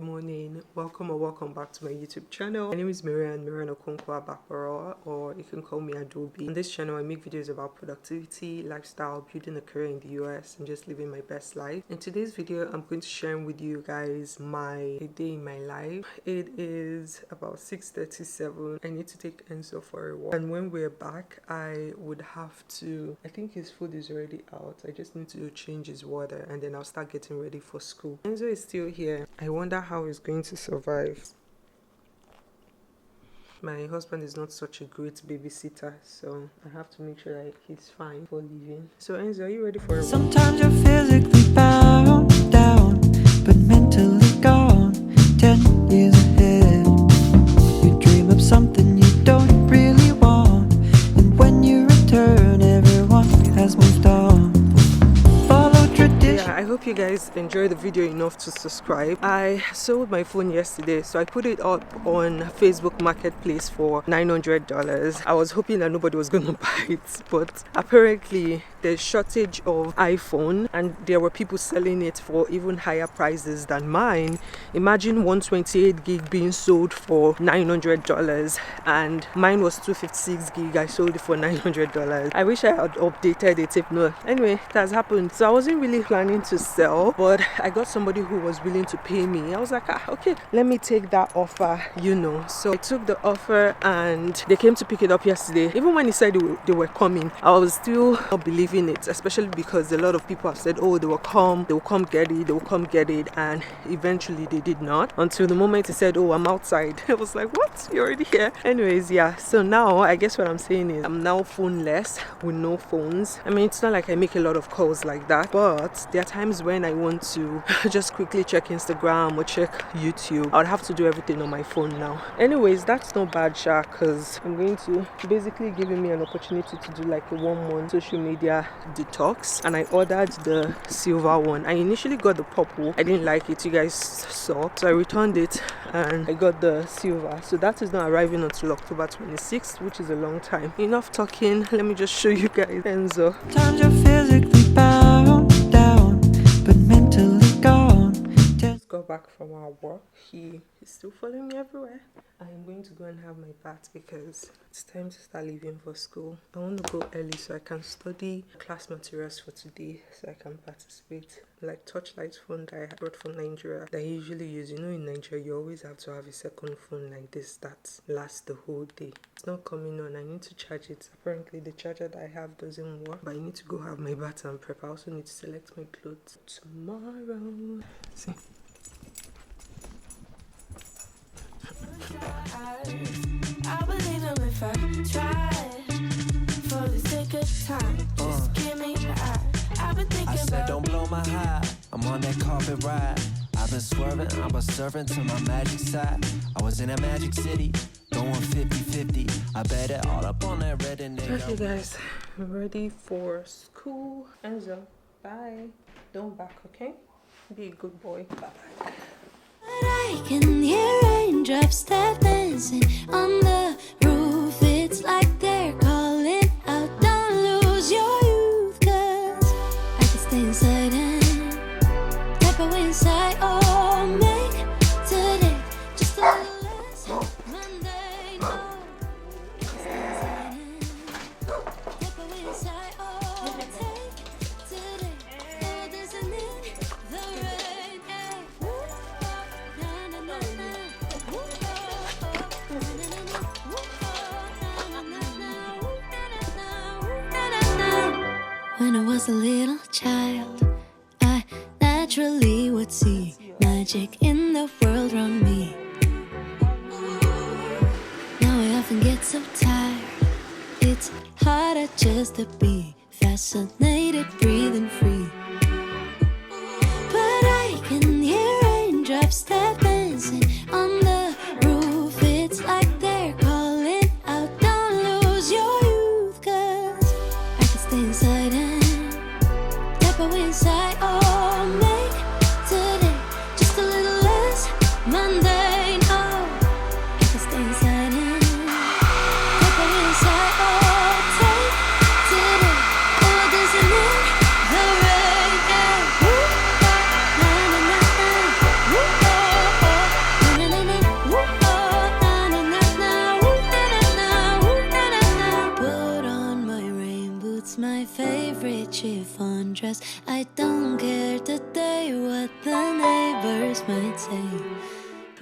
morning. Welcome or welcome back to my YouTube channel. My name is Marian Okonkwo Abakoro, or you can call me Adaobi. On this channel I make videos about productivity, lifestyle, building a career in the US, and just living my best life. In today's video I'm going to share with you guys my day in my life. It is about 6:37. I need to take Enzo for a walk, and when we're back I would have to, I think his food is already out. I just need to change his water and then I'll start getting ready for school. Enzo is still here. I wonder how he's going to survive. My husband is not such a great babysitter, so I have to make sure that he's fine for leaving. So Enzo, are you ready for a walk? Sometimes you're physically bound down, but mentally gone 10 years ahead. You dream of something you don't really want, and when you return everyone has moved on. I hope you guys enjoyed the video enough to subscribe. I sold my phone yesterday, so I put it up on Facebook Marketplace for $900. I was hoping that nobody was gonna buy it, but apparently there's shortage of iPhone and there were people selling it for even higher prices than mine. Imagine 128 gig being sold for $900 and mine was 256 gig. I sold it for $900. I wish I had updated it. If not, anyway, it has happened. So I wasn't really planning to sell, but I got somebody who was willing to pay me. I was like, okay, let me take that offer, you know. So I took the offer and they came to pick it up yesterday. Even when he said they were coming, I was still not believing it, especially because a lot of people have said, oh, they will come get it, and eventually they did not, until the moment he said, oh, I'm outside. I was like, what? You're already here? Anyways, yeah, so now I guess what I'm saying is I'm now phoneless, with no phones. I mean, it's not like I make a lot of calls like that, but there are times when I want to just quickly check Instagram or check YouTube. I would have to do everything on my phone now. Anyways, that's not bad, Sha, because I'm going to basically giving me an opportunity to do like a 1 month social media detox, and I ordered the silver one. I initially got the purple. I didn't like it, you guys saw, so I returned it and I got the silver. So that is not arriving until October 26th, which is a long time. Enough talking, let me just show you guys Enzo. Sometimes you're physically bound down, but mentally gone. Just got back from our work. He's still following me everywhere. I'm going to go and have my bath because it's time to start leaving for school. I want to go early so I can study class materials for today, so I can participate. Like Touchlight phone that I brought from Nigeria that I usually use. You know, in Nigeria you always have to have a second phone like this that lasts the whole day. It's not coming on. I need to charge it. Apparently the charger that I have doesn't work, but I need to go have my bath and prep. I also need to select my clothes tomorrow. See. I believe him if I try for the sake of time. Just give me the eye. I've been thinking I said about don't blow my high. I'm on that carpet ride. I've been swerving, I'm a servant to my magic side. I was in a magic city, going 50-50. I bet it all up on that red and Okay guys, I'm ready for school. Enzo, bye. Don't back, okay? Be a good boy. Bye-bye. I can hear raindrops step dancing on the roof. It's like they're calling out, don't lose your youth, 'cause I can stay inside and step away inside. Oh, make today just a little less mundane. Oh, stay inside and step away inside. Oh, take today. Oh, dancing in the rain. Yeah. When I was a little child, I naturally would see magic in the world around me. Now I often get so tired, it's harder just to be fascinated, breathing free. But I can hear raindrops step dancing on the roof. It's like they're calling out, don't lose your youth, 'cause I can stay inside and step away inside. Oh, make today just a little less mundane. Oh, I can stay inside and step away inside. Oh, take today. Oh, dancing in the rain. Yeah. Ooh, na, na, na, na. Ooh, oh, oh. stress. I don't care today what the neighbors might say.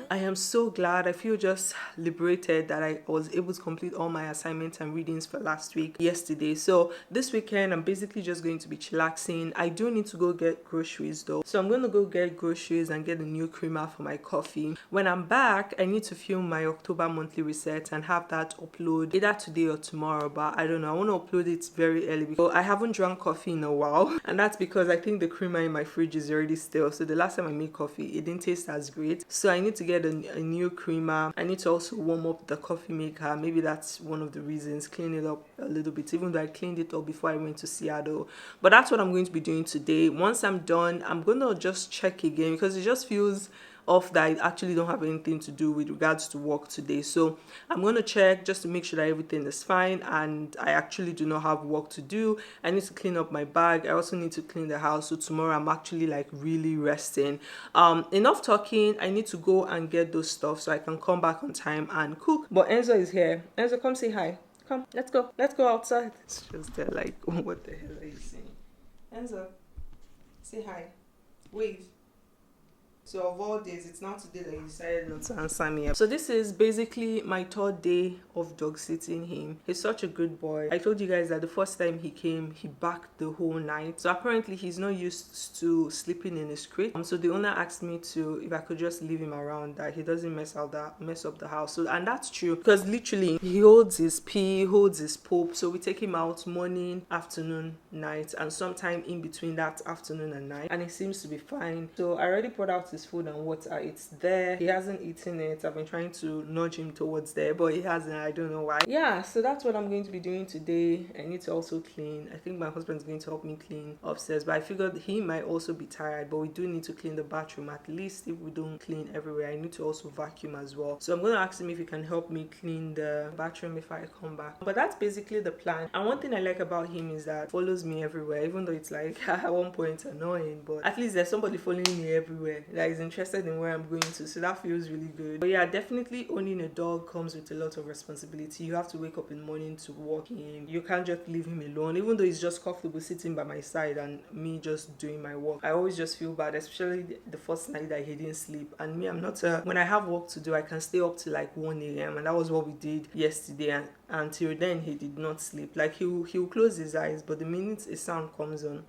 I am so glad. I feel just liberated that I was able to complete all my assignments and readings for last week yesterday. So this weekend I'm basically just going to be chillaxing. I do need to go get groceries though, so I'm going to go get groceries and get a new creamer for my coffee. When I'm back, I need to film my October monthly reset and have that upload either today or tomorrow, but I don't know. I want to upload it very early because I haven't drunk coffee in a while, and that's because I think the creamer in my fridge is already stale. So the last time I made coffee, it didn't taste as great, so I need to get a new creamer. I need to also warm up the coffee maker. Maybe that's one of the reasons. Clean it up a little bit, even though I cleaned it up before I went to Seattle. But that's what I'm going to be doing today. Once I'm done, I'm gonna just check again because it just feels off that I actually don't have anything to do with regards to work today. So I'm going to check just to make sure that everything is fine and I actually do not have work to do. I need to clean up my bag. I also need to clean the house. So tomorrow I'm actually like really resting. Enough talking. I need to go and get those stuff so I can come back on time and cook. But Enzo is here. Enzo, come say hi. Come, let's go. Let's go outside. It's just there like, what the hell are you saying? Enzo, say hi. Wave. So of all days, it's not today that you decided not to answer me. So this is basically my third day of dog sitting him. He's such a good boy. I told you guys that the first time he came, he barked the whole night. So apparently he's not used to sleeping in his crate. So the owner asked me to, if I could just leave him around, that he doesn't mess up the house. So, and that's true because literally he holds his pee, holds his poop. So we take him out morning, afternoon, night, and sometime in between that afternoon and night. And he seems to be fine. So I already brought out his food and water. It's there. He hasn't eaten it. I've been trying to nudge him towards there, but he hasn't. I don't know why. Yeah, so that's what I'm going to be doing today. I need to also clean. I think my husband's going to help me clean upstairs, but I figured he might also be tired, but we do need to clean the bathroom. At least if we don't clean everywhere, I need to also vacuum as well. So I'm going to ask him if he can help me clean the bathroom if I come back. But that's basically the plan. And one thing I like about him is that he follows me everywhere, even though it's like at one point annoying, but at least there's somebody following me everywhere that is interested in where I'm going to, so that feels really good. But yeah, definitely owning a dog comes with a lot of responsibility. You have to wake up in the morning to walk him. You can't just leave him alone, even though he's just comfortable sitting by my side and me just doing my work. I always just feel bad, especially the first night that he didn't sleep. And me, I'm not when I have work to do, I can stay up to like 1 a.m. and that was what we did yesterday, and until then he did not sleep. Like he'll close his eyes, but the minute a sound comes on,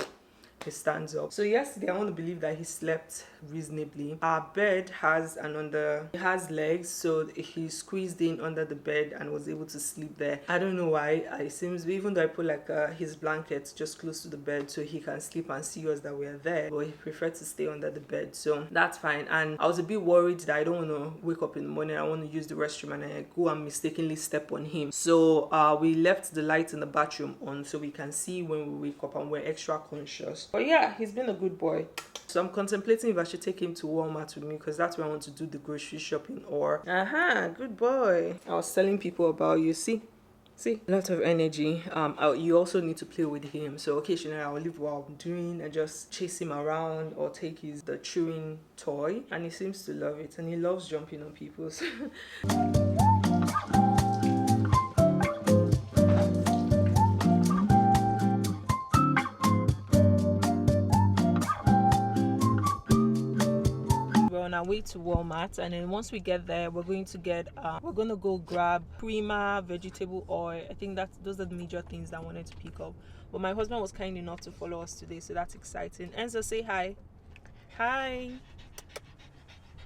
he stands up. So yesterday I want to believe that he slept reasonably. Our bed has it has legs, so he squeezed in under the bed and was able to sleep there. I don't know why. It seems, even though I put like his blanket just close to the bed so he can sleep and see us that we are there, but he preferred to stay under the bed, so that's fine. And I was a bit worried that I don't want to wake up in the morning, I want to use the restroom and I go and mistakenly step on him. So we left the light in the bathroom on so we can see when we wake up, and we're extra conscious. But yeah, he's been a good boy. So I'm contemplating if I should take him to Walmart with me because that's where I want to do the grocery shopping. Or good boy. I was telling people about you. See, a lot of energy. You also need to play with him. So occasionally I'll leave what I'm doing and just chase him around or take the chewing toy, and he seems to love it, and he loves jumping on people. On our way to Walmart, and then once we get there, we're going to go grab creamer, vegetable oil. I think those are the major things that I wanted to pick up. But my husband was kind enough to follow us today, so that's exciting. Enzo, say hi. Hi.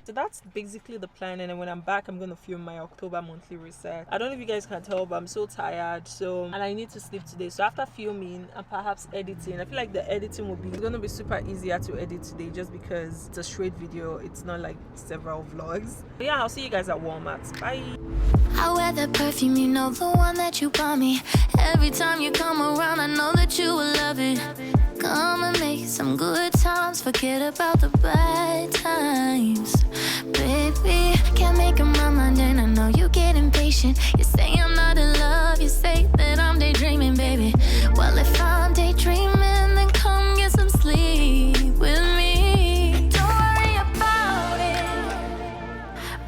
So that's basically the plan, and then when I'm back, I'm gonna film my October monthly reset. I don't know if you guys can tell, but I'm so tired, and I need to sleep today. So after filming and perhaps editing, I feel like the editing it's gonna be super easier to edit today, just because it's a straight video. It's not like several vlogs. But yeah, I'll see you guys at Walmart. Bye. I wear that perfume, you know, the one that you bought me. Every time you come around, I know that you will love it. Come and make some good times, forget about the bad times. Baby, can't make up my mind and I know you get impatient. You say I'm not in love, you say that I'm daydreaming, baby. Well, if I'm daydreaming, then come get some sleep with me. Don't worry about it,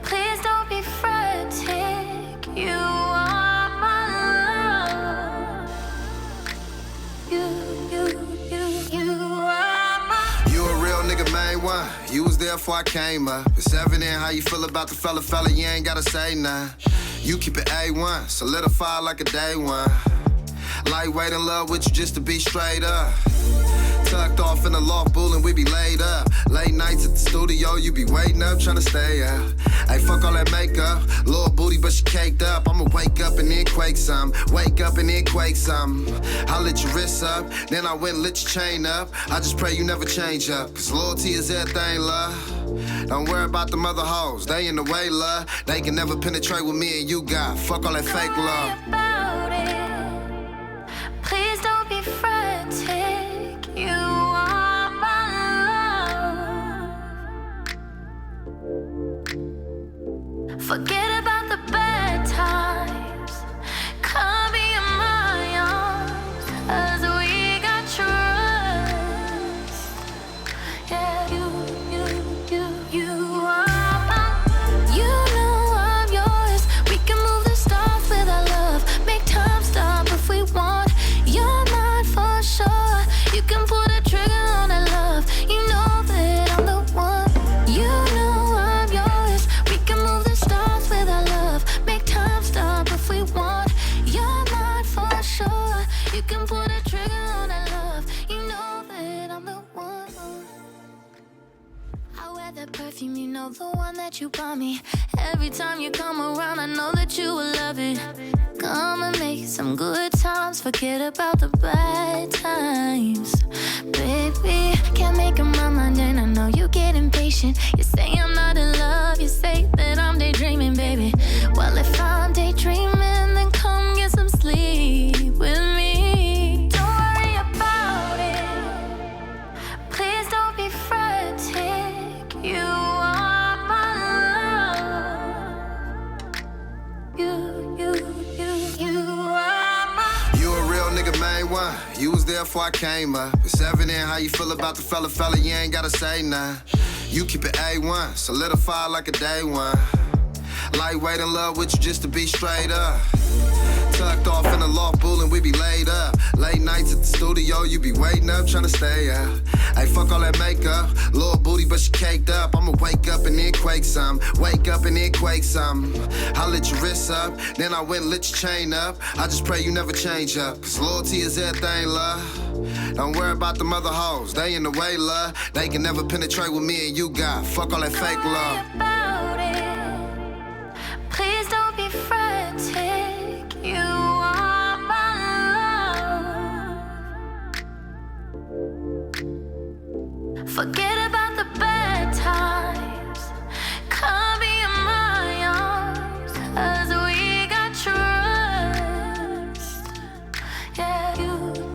please don't be frantic. You are my love. You there before I came up. It's evident how you feel about the fella, you ain't gotta say nah. You keep it A1, solidify like a day one. Lightweight in love with you just to be straight up. Tucked off in the loft, bullin', we be laid up. Late nights at the studio, you be waiting up, tryna stay up. Hey, fuck all that makeup, little booty, but she caked up. I'ma wake up and then quake some, wake up and then quake some. I lit your wrists up, then I went and lit your chain up. I just pray you never change up, cause loyalty is everything, love. Don't worry about them other hoes, they in the way, love. They can never penetrate with me and you got. Fuck all that fake love. About it. Please don't be frantic. You are my love. Forget about the bad times. Come be in my arms as we got trust. Yeah, you are mine. You know I'm yours. We can move the stars with our love. Make time stop if we want. You're mine for sure. You can pull the trigger on that love. You know that I'm the one. You know I'm yours. We can move the stars with our love. Make time stop if we want. You're mine for sure. You can pull the trigger on that love. You know that I'm the one. I wear that perfume, you know, the one that you bought me. Every time you come around, I know that you will love it. Come and make some good times, forget about the bad times. Baby, can't make up my mind and I know you get impatient. You say I'm not in love, you say that I'm daydreaming, baby. Well, if I'm daydreaming, then come get some sleep with me. Don't worry about it. Please don't be frantic. You are my love. You are my. You a real nigga, main one. You was there before I came up. It's evident how you feel about the fella, you ain't gotta say nah. You keep it A1, solidify like a day one. Lightweight in love with you just to be straight up. Tucked off in the loft, bullin', we be laid up. Late nights at the studio, you be waiting up, tryna stay up. Hey, fuck all that makeup, little booty, but she caked up. I'ma wake up and then quake some, wake up and then quake some. I lit your wrists up, then I went and lit your chain up. I just pray you never change up, cause loyalty is everything, love. Don't worry about them other hoes, they in the way, love. They can never penetrate with me and you got. Fuck all that fake love.